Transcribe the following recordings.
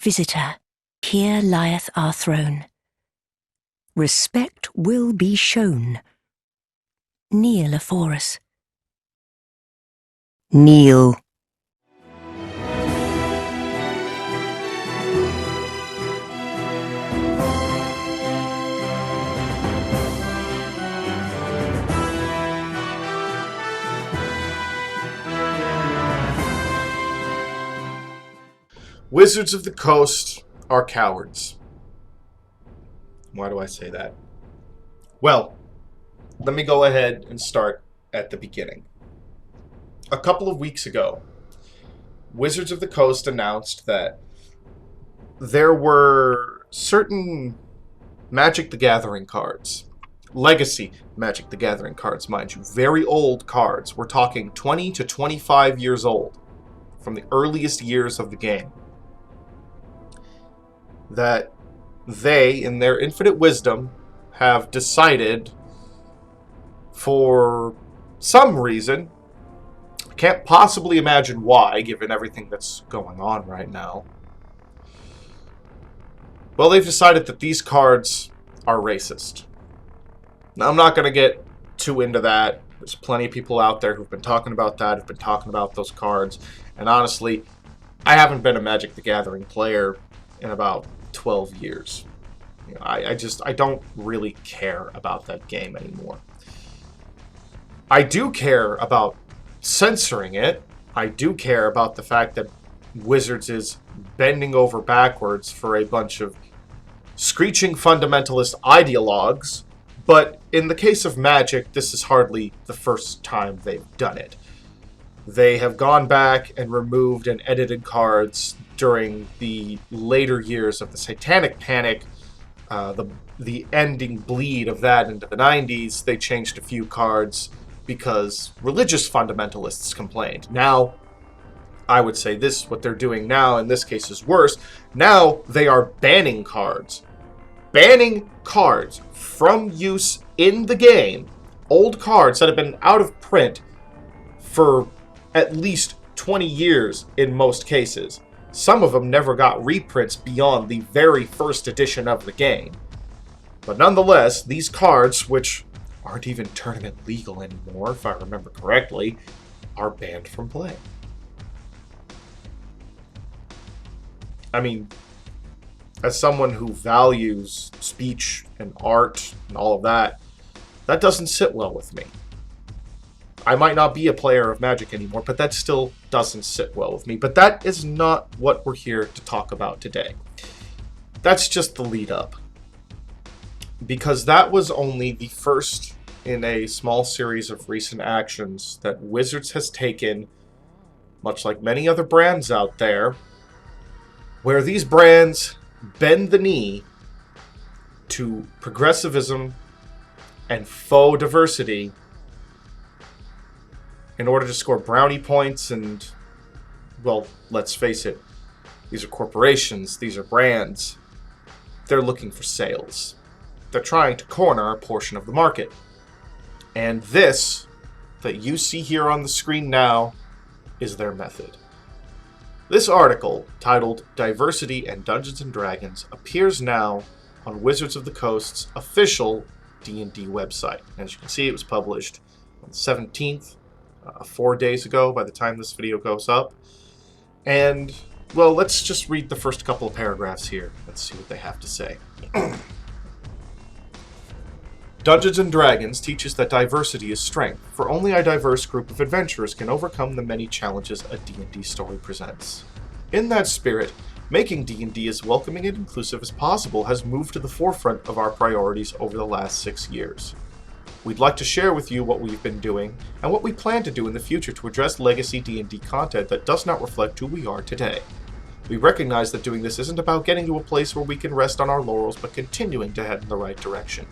Visitor, here lieth our throne. Respect will be shown. Kneel afore us. Kneel. Wizards of the Coast are cowards. Why do I say that? Well, let me go ahead and start at the beginning. A couple of weeks ago, Wizards of the Coast announced that there were certain Magic the Gathering cards, legacy Magic the Gathering cards, mind you, very old cards. We're talking 20 to 25 years old, from the earliest years of the game, that they, in their infinite wisdom, have decided, for some reason, I can't possibly imagine why, given everything that's going on right now, well, they've decided that these cards are racist. Now, I'm not going to get too into that. There's plenty of people out there who've been talking about that, who've been talking about those cards, and honestly, I haven't been a Magic the Gathering player in about 12 years. You know, I don't really care about that game anymore. I do care about censoring it. I do care about the fact that Wizards is bending over backwards for a bunch of screeching fundamentalist ideologues, but in the case of Magic, this is hardly the first time they've done it. They have gone back and removed and edited cards during the later years of the Satanic Panic, the ending bleed of that into the 90s. They changed a few cards because religious fundamentalists complained. Now, I would say this, what they're doing now in this case is worse. Now they are banning cards. Banning cards from use in the game. Old cards that have been out of print for at least 20 years in most cases. Some of them never got reprints beyond the very first edition of the game. But nonetheless, these cards, which aren't even tournament legal anymore, if I remember correctly, are banned from play. I mean, as someone who values speech and art and all of that, that doesn't sit well with me. I might not be a player of Magic anymore, but that still doesn't sit well with me. But that is not what we're here to talk about today. That's just the lead up. Because that was only the first in a small series of recent actions that Wizards has taken, much like many other brands out there, where these brands bend the knee to progressivism and faux diversity in order to score brownie points and, well, let's face it, these are corporations, these are brands. They're looking for sales. They're trying to corner a portion of the market. And this, that you see here on the screen now, is their method. This article, titled Diversity and Dungeons & Dragons, appears now on Wizards of the Coast's official D&D website. As you can see, it was published on the 17th, 4 days ago by the time this video goes up. And, well, let's just read the first couple of paragraphs here. Let's see what they have to say. Dungeons & Dragons teaches that diversity is strength, for only a diverse group of adventurers can overcome the many challenges a D&D story presents. In that spirit, making D&D as welcoming and inclusive as possible has moved to the forefront of our priorities over the last 6 years. We'd like to share with you what we've been doing, and what we plan to do in the future to address legacy D&D content that does not reflect who we are today. We recognize that doing this isn't about getting to a place where we can rest on our laurels, but continuing to head in the right direction.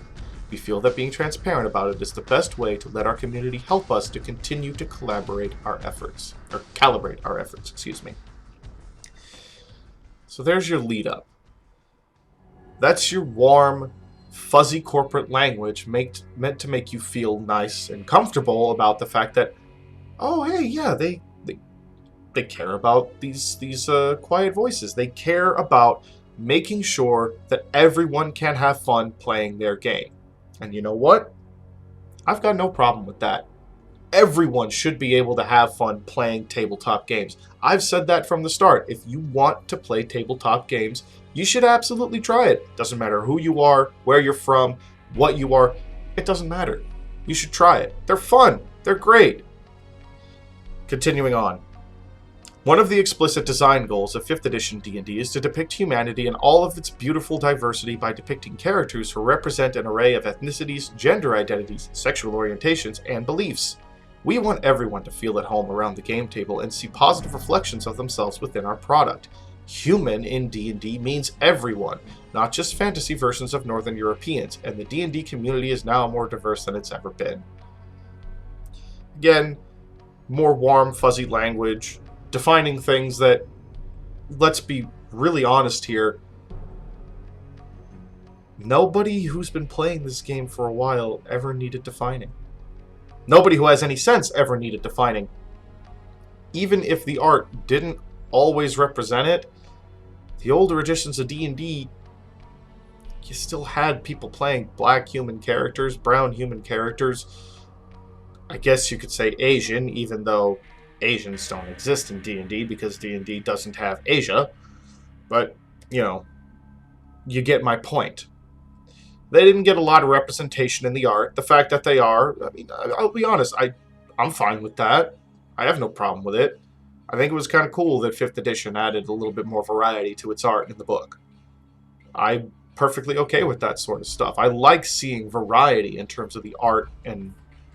We feel that being transparent about it is the best way to let our community help us to continue to calibrate our efforts. So there's your lead up. That's your warm, fuzzy corporate language meant to make you feel nice and comfortable about the fact that, oh hey, yeah, They care about these quiet voices. They care about making sure that everyone can have fun playing their game. And you know what? I've got no problem with that. Everyone should be able to have fun playing tabletop games. I've said that from the start. If you want to play tabletop games, you should absolutely try it. Doesn't matter who you are, where you're from, what you are. It doesn't matter. You should try it. They're fun. They're great. Continuing on. One of the explicit design goals of 5th edition D&D is to depict humanity in all of its beautiful diversity by depicting characters who represent an array of ethnicities, gender identities, sexual orientations, and beliefs. We want everyone to feel at home around the game table and see positive reflections of themselves within our product. Human in D&D means everyone, not just fantasy versions of Northern Europeans, and the D&D community is now more diverse than it's ever been. Again, more warm, fuzzy language, defining things that, let's be really honest here, nobody who's been playing this game for a while ever needed defining. Nobody who has any sense ever needed defining. Even if the art didn't always represent it, the older editions of D&D, you still had people playing black human characters, brown human characters, I guess you could say Asian, even though Asians don't exist in D&D because D&D doesn't have Asia. But, you know, you get my point. They didn't get a lot of representation in the art. The fact that they are, I mean, I'll be honest, I'm fine with that. I have no problem with it. I think it was kind of cool that 5th edition added a little bit more variety to its art in the book. I'm perfectly okay with that sort of stuff. I like seeing variety in terms of the art and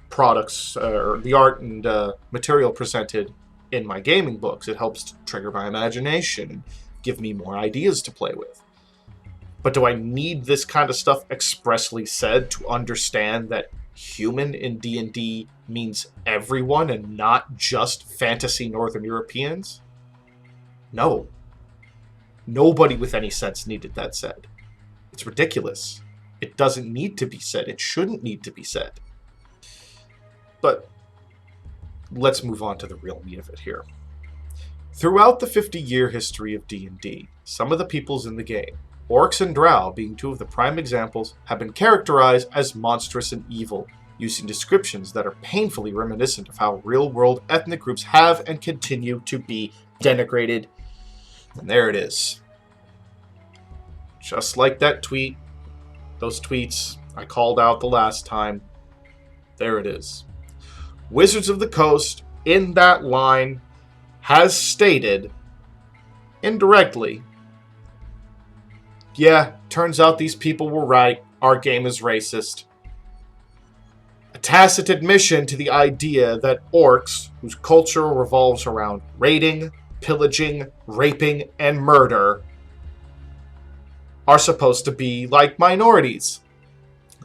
products, or the art and material presented in my gaming books. It helps to trigger my imagination and give me more ideas to play with. But do I need this kind of stuff expressly said to understand that human in D&D means everyone and not just fantasy Northern Europeans? No. Nobody with any sense needed that said. It's ridiculous. It doesn't need to be said. It shouldn't need to be said. But let's move on to the real meat of it here. Throughout the 50-year history of D&D, some of the peoples in the game, orcs and drow being two of the prime examples, have been characterized as monstrous and evil, using descriptions that are painfully reminiscent of how real-world ethnic groups have and continue to be denigrated. And there it is. Just like that tweet, those tweets I called out the last time, there it is. Wizards of the Coast, in that line, has stated, indirectly, yeah, turns out these people were right, our game is racist. A tacit admission to the idea that orcs, whose culture revolves around raiding, pillaging, raping, and murder, are supposed to be like minorities.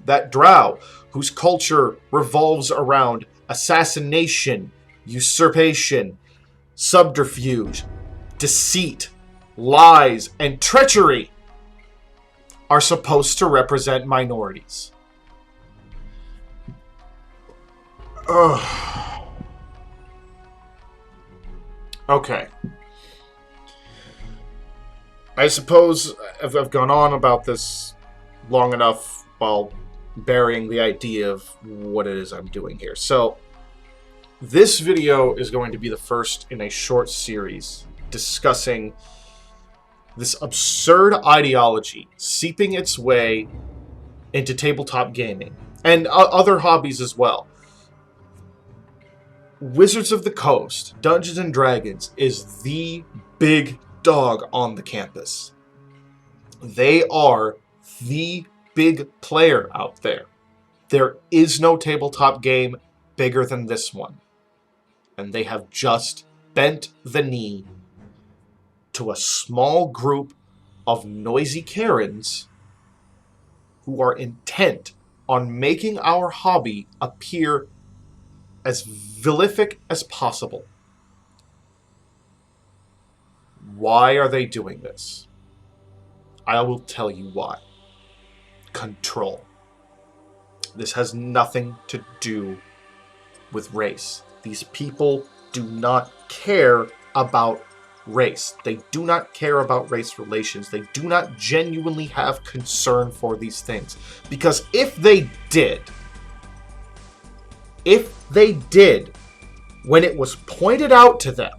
That drow, whose culture revolves around assassination, usurpation, subterfuge, deceit, lies, and treachery, are supposed to represent minorities. Ugh. Okay. I suppose I've gone on about this long enough while burying the idea of what it is I'm doing here. So, this video is going to be the first in a short series discussing this absurd ideology seeping its way into tabletop gaming and other hobbies as well. Wizards of the Coast, Dungeons and Dragons, is the big dog on the campus. They are the big player out there. There is no tabletop game bigger than this one. And they have just bent the knee to a small group of noisy Karens who are intent on making our hobby appear as vilific as possible. Why are they doing this? I will tell you why. Control. This has nothing to do with race. These people do not care about race. They do not care about race relations. They do not genuinely have concern for these things. Because if they did, when it was pointed out to them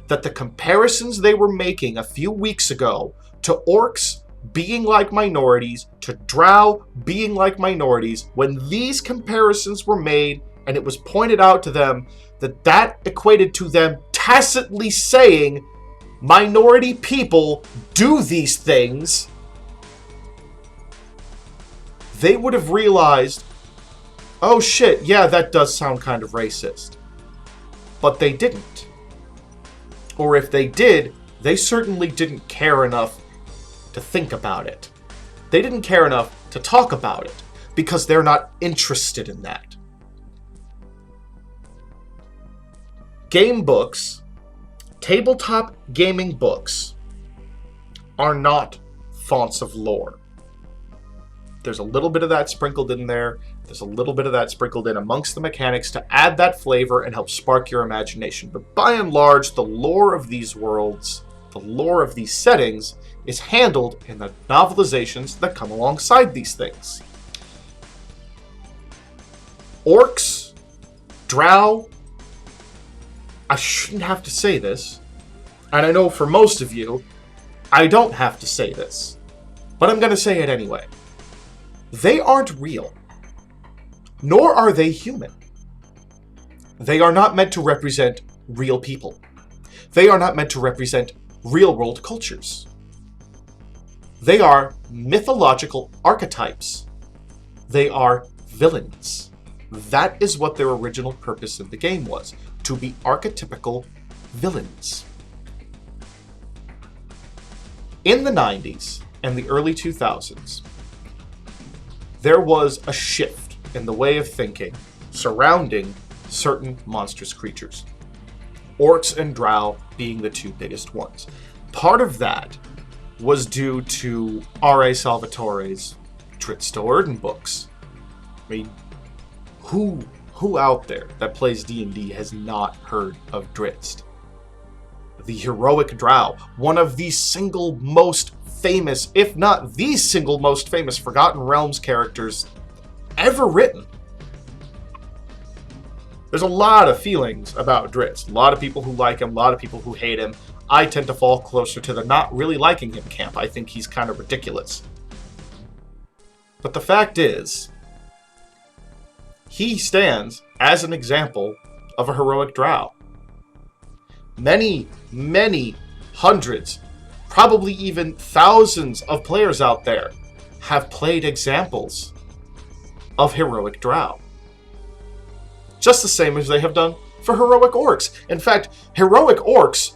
that the comparisons they were making a few weeks ago to orcs being like minorities, to drow being like minorities, when these comparisons were made and it was pointed out to them that that equated to them tacitly saying minority people do these things, they would have realized, oh shit, yeah, that does sound kind of racist. But they didn't. Or if they did, they certainly didn't care enough to think about it. They didn't care enough to talk about it, because they're not interested in that. Game books, tabletop gaming books, are not fonts of lore. There's a little bit of that sprinkled in there. There's a little bit of that sprinkled in amongst the mechanics to add that flavor and help spark your imagination. But by and large, the lore of these worlds, the lore of these settings, is handled in the novelizations that come alongside these things. Orcs, drow, I shouldn't have to say this, and I know for most of you, I don't have to say this, but I'm going to say it anyway. They aren't real, nor are they human. They are not meant to represent real people. They are not meant to represent real-world cultures. They are mythological archetypes. They are villains. That is what their original purpose in the game was, to be archetypical villains. In the 90s and the early 2000s, there was a shift in the way of thinking surrounding certain monstrous creatures. Orcs and drow being the two biggest ones. Part of that was due to R.A. Salvatore's Drizzt Do'Urden books. I mean, who out there that plays D&D has not heard of Drizzt? The heroic drow, one of the single most famous, if not the single most famous Forgotten Realms characters ever written. There's a lot of feelings about Drizzt. A lot of people who like him, a lot of people who hate him. I tend to fall closer to the not really liking him camp. I think he's kind of ridiculous. But the fact is, he stands as an example of a heroic drow. Many, many hundreds, probably even thousands of players out there have played examples of heroic drow. Just the same as they have done for heroic orcs. In fact, heroic orcs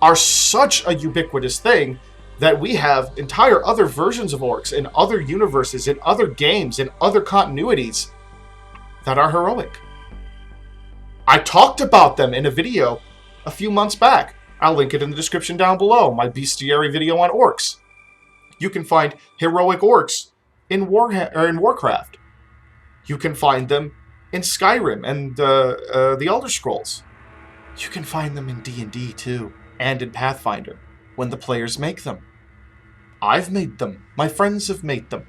are such a ubiquitous thing that we have entire other versions of orcs in other universes, in other games, in other continuities that are heroic. I talked about them in a video a few months back. I'll link it in the description down below, my bestiary video on orcs. You can find heroic orcs in Warcraft. You can find them in Skyrim and the Elder Scrolls. You can find them in D&D too, and in Pathfinder, when the players make them. I've made them. My friends have made them.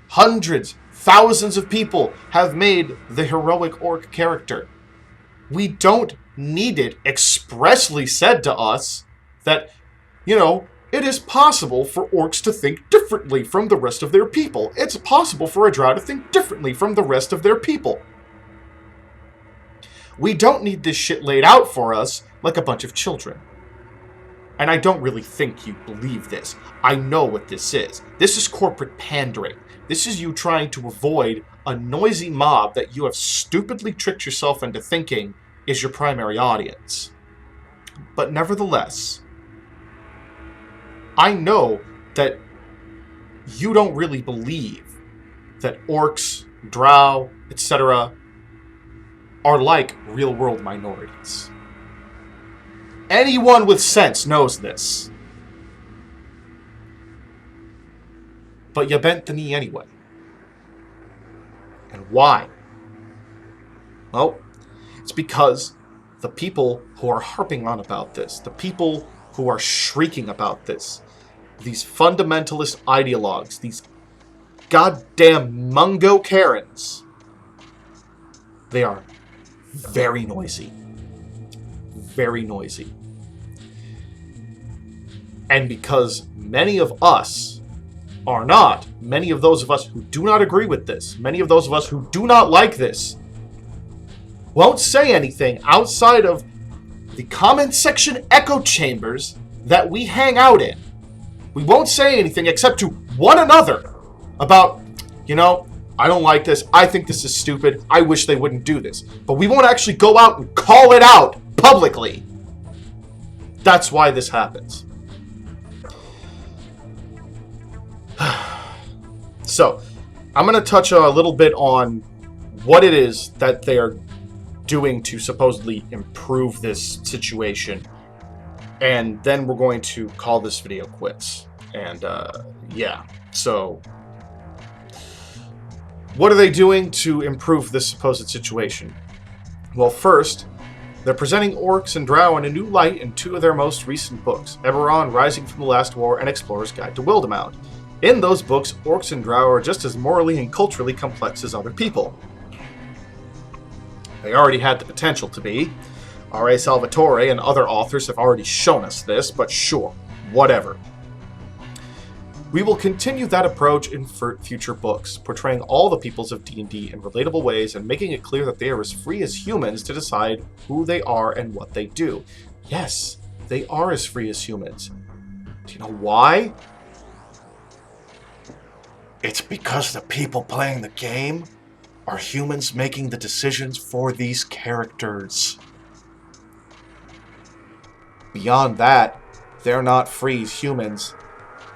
Hundreds, thousands of people have made the heroic orc character. We don't need it expressly said to us that, it is possible for orcs to think differently from the rest of their people. It's possible for a drow to think differently from the rest of their people. We don't need this shit laid out for us like a bunch of children. And I don't really think you believe this. I know what this is. This is corporate pandering. This is you trying to avoid a noisy mob that you have stupidly tricked yourself into thinking is your primary audience. But nevertheless, I know that you don't really believe that orcs, drow, etc. are like real-world minorities. Anyone with sense knows this. But you bent the knee anyway. And why? Well, it's because the people who are harping on about this, the people who are shrieking about this, these fundamentalist ideologues, these goddamn Mungo Karens, they are very noisy. Very noisy. And because many of us are not, many of those of us who do not agree with this, many of those of us who do not like this, won't say anything outside of the comment section echo chambers that we hang out in. We won't say anything except to one another about, I don't like this, I think this is stupid, I wish they wouldn't do this. But we won't actually go out and call it out publicly. That's why this happens. So, I'm going to touch a little bit on what it is that they are doing to supposedly improve this situation. And then we're going to call this video quits. And, yeah. So, what are they doing to improve this supposed situation? Well, first, they're presenting orcs and drow in a new light in two of their most recent books, Eberron, Rising from the Last War, and Explorer's Guide to Wildemount. In those books, orcs and drow are just as morally and culturally complex as other people. They already had the potential to be. R.A. Salvatore and other authors have already shown us this, but sure, whatever. We will continue that approach in future books, portraying all the peoples of D&D in relatable ways and making it clear that they are as free as humans to decide who they are and what they do. Yes, they are as free as humans. Do you know why? It's because the people playing the game are humans making the decisions for these characters. Beyond that, they're not free as humans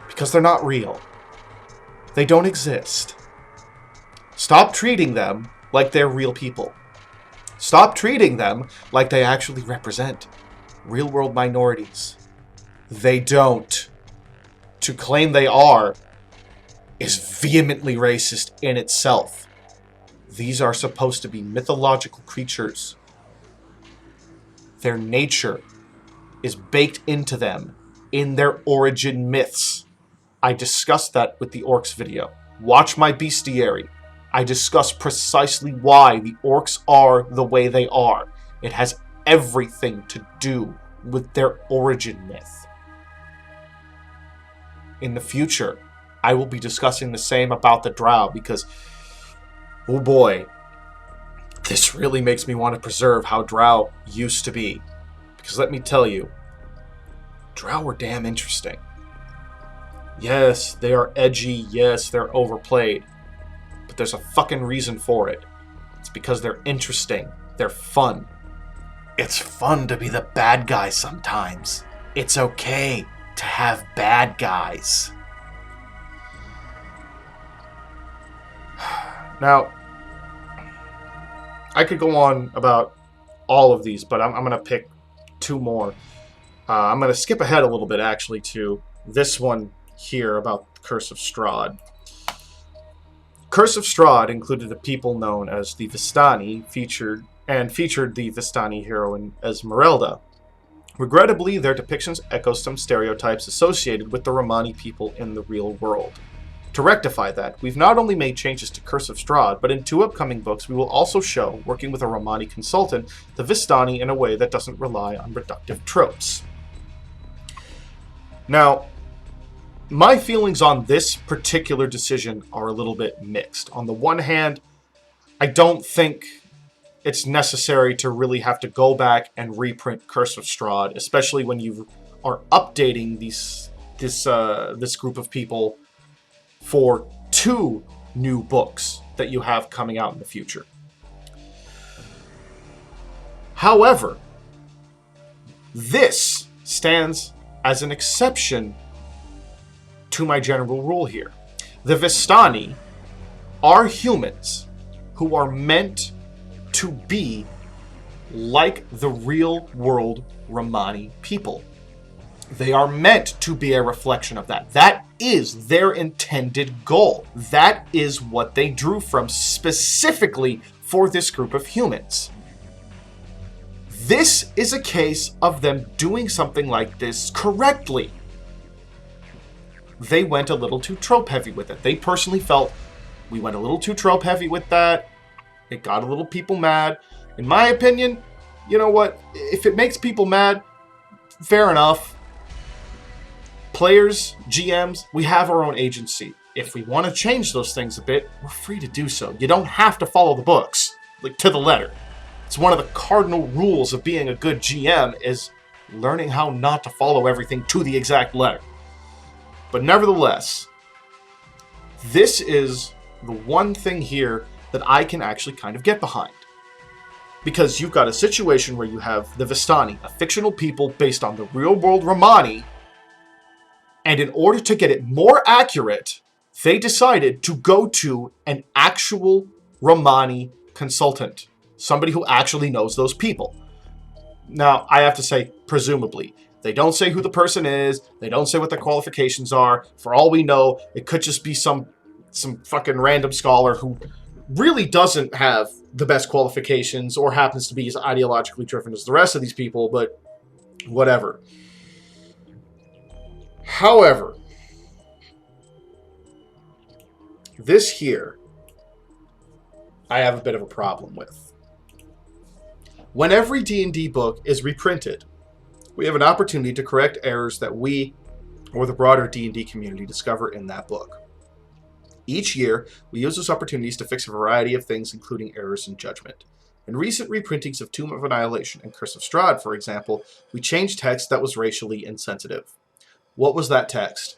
because they're not real. They don't exist. Stop treating them like they're real people. Stop treating them like they actually represent real-world minorities. They don't. To claim they are is vehemently racist in itself. These are supposed to be mythological creatures. Their nature is baked into them in their origin myths. I discussed that with the orcs video. Watch my bestiary. I discuss precisely why the orcs are the way they are. It has everything to do with their origin myth. In the future, I will be discussing the same about the drow because, oh boy, this really makes me want to preserve how drow used to be. Because let me tell you, drow were damn interesting. Yes, they are edgy. Yes, they're overplayed. But there's a fucking reason for it. It's because they're interesting. They're fun. It's fun to be the bad guy sometimes. It's okay to have bad guys. Now, I could go on about all of these, but I'm going to pick two more. I'm going to skip ahead a little bit, actually, to this one here about the Curse of Strahd. Curse of Strahd included the people known as the Vistani, featured the Vistani heroine Esmeralda. Regrettably, their depictions echo some stereotypes associated with the Romani people in the real world. To rectify that, we've not only made changes to Curse of Strahd, but in two upcoming books we will also show, working with a Romani consultant, the Vistani in a way that doesn't rely on reductive tropes. Now, my feelings on this particular decision are a little bit mixed. On the one hand, I don't think it's necessary to really have to go back and reprint Curse of Strahd, especially when you are updating this group of people for two new books that you have coming out in the future. However, this stands as an exception to my general rule here. The Vistani are humans who are meant to be like the real world Romani people. They are meant to be a reflection of that. That is their intended goal. That is what they drew from specifically for this group of humans. This is a case of them doing something like this correctly. They went a little too trope heavy with it. They personally felt we went a little too trope heavy with that. It got a little people mad. In my opinion, you know what? If it makes people mad, fair enough. Players, GMs, we have our own agency. If we want to change those things a bit, we're free to do so. You don't have to follow the books, like to the letter. It's one of the cardinal rules of being a good GM is learning how not to follow everything to the exact letter. But nevertheless, this is the one thing here that I can actually kind of get behind. Because you've got a situation where you have the Vistani, a fictional people based on the real-world Romani, and in order to get it more accurate, they decided to go to an actual Romani consultant. Somebody who actually knows those people. Now, I have to say, presumably. They don't say who the person is. They don't say what their qualifications are. For all we know, it could just be some fucking random scholar who really doesn't have the best qualifications or happens to be as ideologically driven as the rest of these people, but whatever. However, this here, I have a bit of a problem with. When every D&D book is reprinted, we have an opportunity to correct errors that we or the broader D&D community discover in that book. Each year, we use those opportunities to fix a variety of things, including errors in judgment. In recent reprintings of Tomb of Annihilation and Curse of Strahd, for example, we changed text that was racially insensitive. What was that text?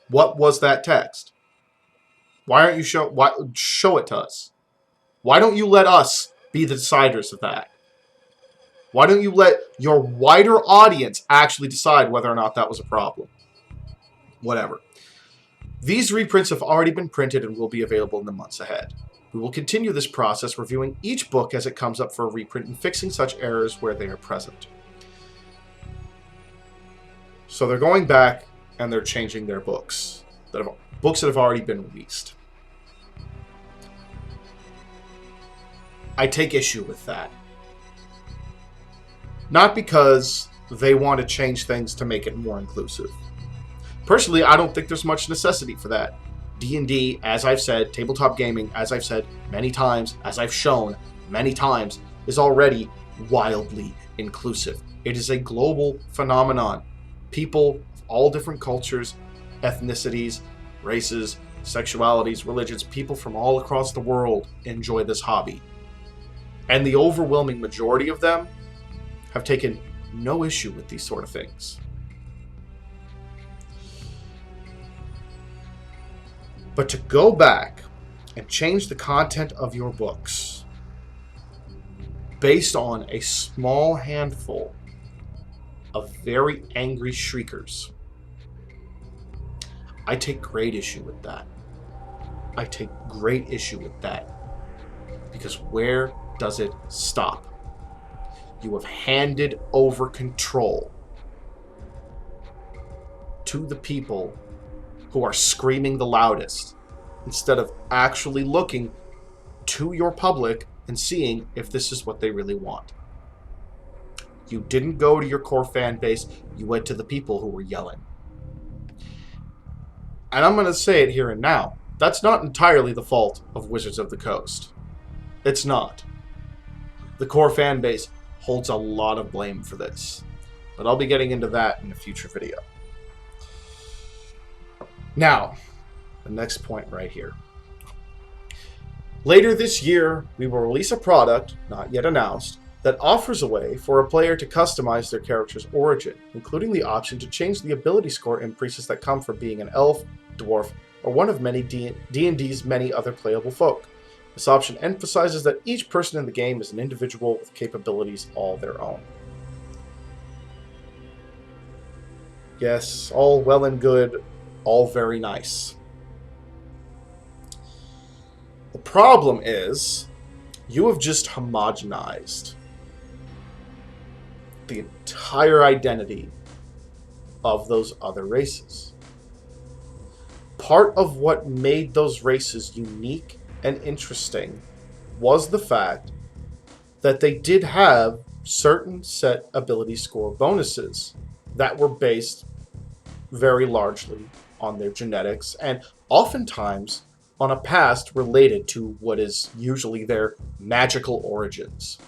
What was that text? Why aren't you show it to us? Why don't you let us be the deciders of that? Why don't you let your wider audience actually decide whether or not that was a problem? Whatever. These reprints have already been printed and will be available in the months ahead. We will continue this process, reviewing each book as it comes up for a reprint and fixing such errors where they are present. So they're going back and they're changing their books that have already been released. I take issue with that. Not because they want to change things to make it more inclusive. Personally, I don't think there's much necessity for that. D&D, as I've said, tabletop gaming, as I've said many times, as I've shown many times, is already wildly inclusive. It is a global phenomenon. People of all different cultures, ethnicities, races, sexualities, religions, people from all across the world enjoy this hobby. And the overwhelming majority of them have taken no issue with these sort of things. But to go back and change the content of your books based on a small handful of very angry shriekers, I take great issue with that. I take great issue with that. Because where does it stop? You have handed over control to the people who are screaming the loudest, instead of actually looking to your public and seeing if this is what they really want. You didn't go to your core fan base, you went to the people who were yelling. And I'm going to say it here and now, that's not entirely the fault of Wizards of the Coast. It's not. The core fan base holds a lot of blame for this, but I'll be getting into that in a future video. Now, the next point right here. Later this year, we will release a product, not yet announced, that offers a way for a player to customize their character's origin, including the option to change the ability score increases that come from being an elf, dwarf, or one of many D&D's many other playable folk. This option emphasizes that each person in the game is an individual with capabilities all their own. Yes, all well and good, all very nice. The problem is, you have just homogenized the entire identity of those other races. Part of what made those races unique and interesting was the fact that they did have certain set ability score bonuses that were based very largely on their genetics and oftentimes on a past related to what is usually their magical origins.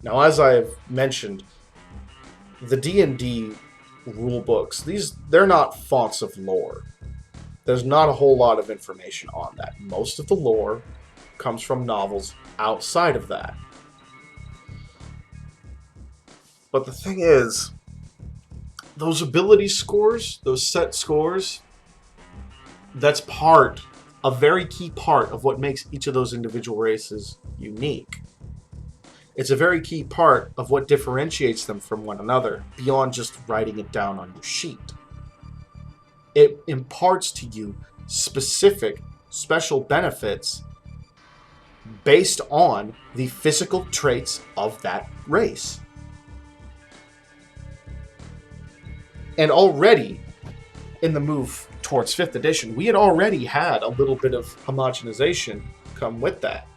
Now, as I've mentioned, the D&D rule books, they're not fonts of lore. There's not a whole lot of information on that. Most of the lore comes from novels outside of that. But the thing is, those ability scores, those set scores, that's a very key part of what makes each of those individual races unique. It's a very key part of what differentiates them from one another, beyond just writing it down on your sheet. It imparts to you specific, special benefits based on the physical traits of that race. And already, in the move towards 5th edition, we had already had a little bit of homogenization come with that.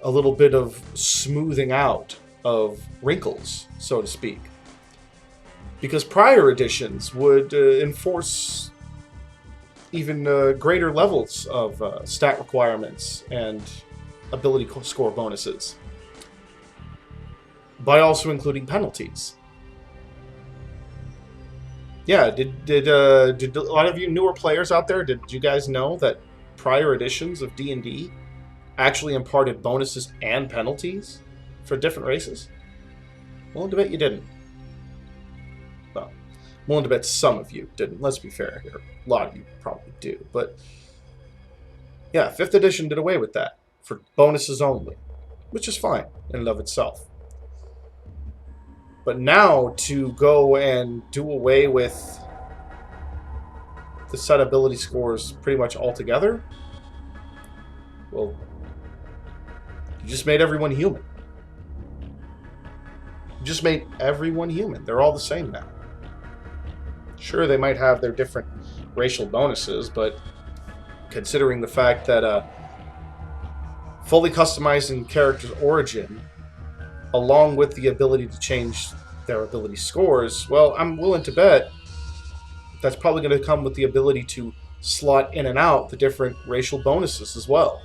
A little bit of smoothing out of wrinkles, so to speak. Because prior editions would enforce even greater levels of stat requirements and ability score bonuses, by also including penalties. Yeah, did a lot of you newer players out there, did you guys know that prior editions of D&D actually imparted bonuses and penalties for different races? I'm willing to bet you didn't. Well, I'm willing to bet some of you didn't. Let's be fair here. A lot of you probably do. But yeah, 5th edition did away with that for bonuses only, which is fine in and of itself. But now to go and do away with the set ability scores pretty much altogether, well, you just made everyone human. You just made everyone human. They're all the same now. Sure, they might have their different racial bonuses, but considering the fact that fully customizing character's origin along with the ability to change their ability scores, well, I'm willing to bet that's probably going to come with the ability to slot in and out the different racial bonuses as well.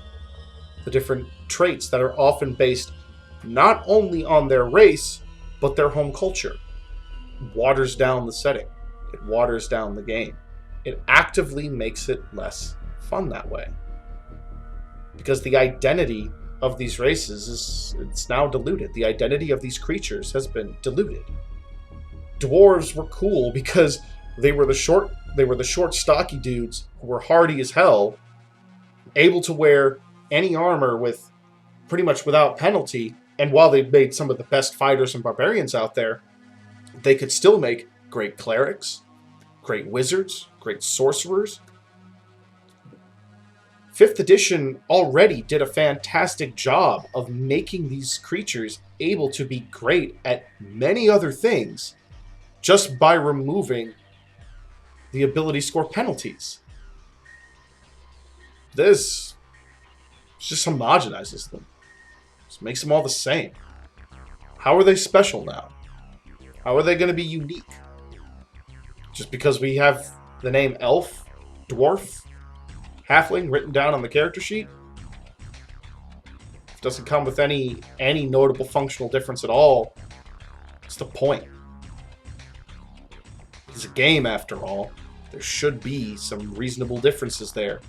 The different traits that are often based not only on their race, but their home culture. It waters down the setting. It waters down the game. It actively makes it less fun that way. Because the identity of these races it's now diluted. The identity of these creatures has been diluted. Dwarves were cool because they were the short, stocky dudes who were hardy as hell, able to wear any armor with pretty much without penalty. And while they made some of the best fighters and barbarians out there, they could still make great clerics, great wizards, great sorcerers. 5th edition already did a fantastic job of making these creatures able to be great at many other things just by removing the ability score penalties. This just homogenizes them. Just makes them all the same. How are they special now? How are they going to be unique? Just because we have the name elf, dwarf, halfling written down on the character sheet? It doesn't come with any notable functional difference at all. What's the point? It's a game, after all. There should be some reasonable differences there.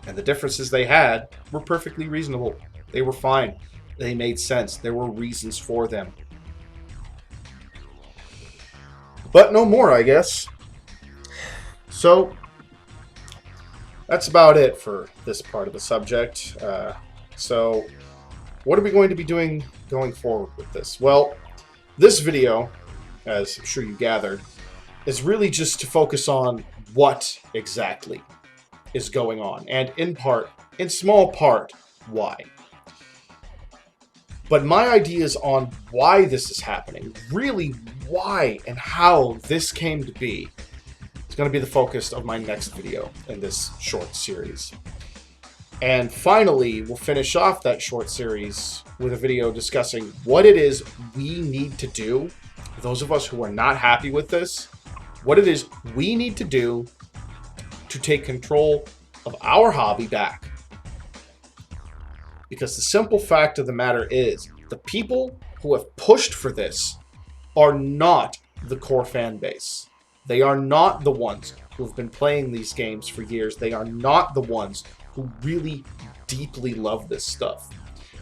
And the differences they had were perfectly reasonable. They were fine. They made sense. There were reasons for them. But no more, I guess. So that's about it for this part of the subject. So what are we going to be doing going forward with this? Well, this video, as I'm sure you gathered, is really just to focus on what exactly is going on, and in small part, why. But my ideas on why this is happening, really why and how this came to be, is going to be the focus of my next video in this short series. And finally, we'll finish off that short series with a video discussing what it is we need to do, those of us who are not happy with this, what it is we need to do to take control of our hobby back. Because the simple fact of the matter is, the people who have pushed for this are not the core fan base. They are not the ones who have been playing these games for years. They are not the ones who really deeply love this stuff.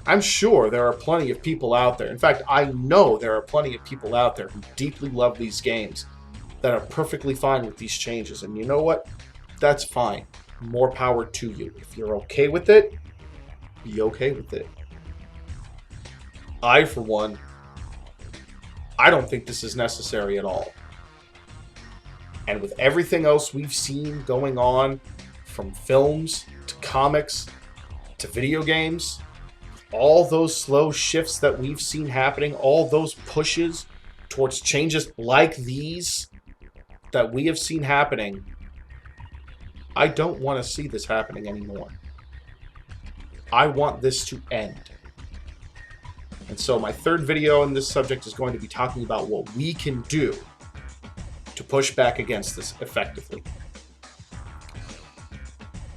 I'm sure there are plenty of people out there. In fact, I know there are plenty of people out there who deeply love these games that are perfectly fine with these changes. And you know what? That's fine. More power to you. If you're okay with it, be okay with it. I, for one, I don't think this is necessary at all. And with everything else we've seen going on, from films to comics to video games, all those slow shifts that we've seen happening, all those pushes towards changes like these that we have seen happening, I don't want to see this happening anymore. I want this to end. And so my third video on this subject is going to be talking about what we can do to push back against this effectively.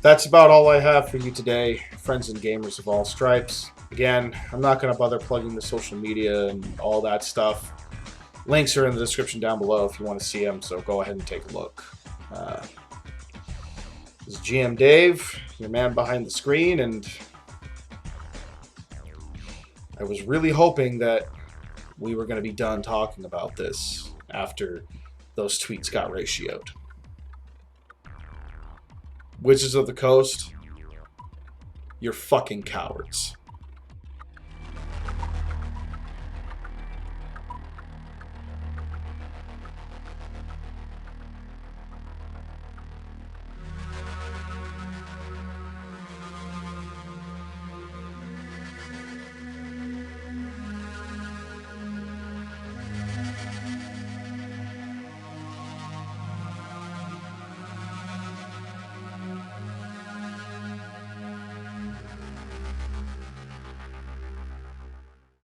That's about all I have for you today, friends and gamers of all stripes. Again, I'm not going to bother plugging the social media and all that stuff. Links are in the description down below if you want to see them, so go ahead and take a look. This is GM Dave, your man behind the screen, and I was really hoping that we were going to be done talking about this after those tweets got ratioed. Wizards of the Coast, you're fucking cowards.